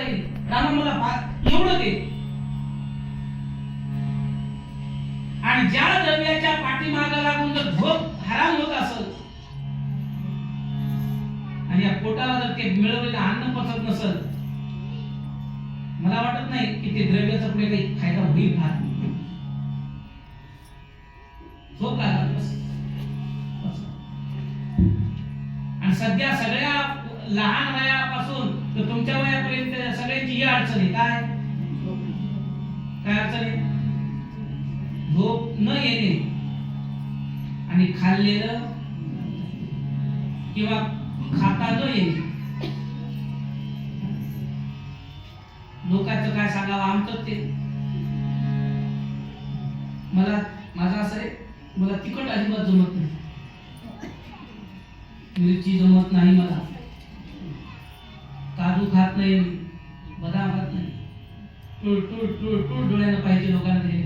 पाहिजे, रामा मला एवढं दे. आणि ज्या द्रव्याच्या पाठीमागे लागून जर झोप हराम होत असेल आणि या पोटाला जर ते मिळवलेलं अन्न पचत नसेल, मला वाटत नाही की ते द्रव्याचा पुढे काही फायदा होईल का. झोप लागत बस. आणि सध्या सगळ्या लहान वयापासून तर तुमच्या वयापर्यंत सगळ्यांची ही अडचण आहे. काय काय अडचण आहे? झोप न येणे आणि खाल्लेलं किंवा खाता न येणे. लोकांचं काय सांगावं, आमचं ते मला माझं असं आहे, मला तिखट अजिबात जमत नाही, मिरची जमत नाही, मला काजू खात नाही, बदाम खात नाही, टूळ टूळ टूळ टूळ डोळ्यानं पाहिजे लोकांना.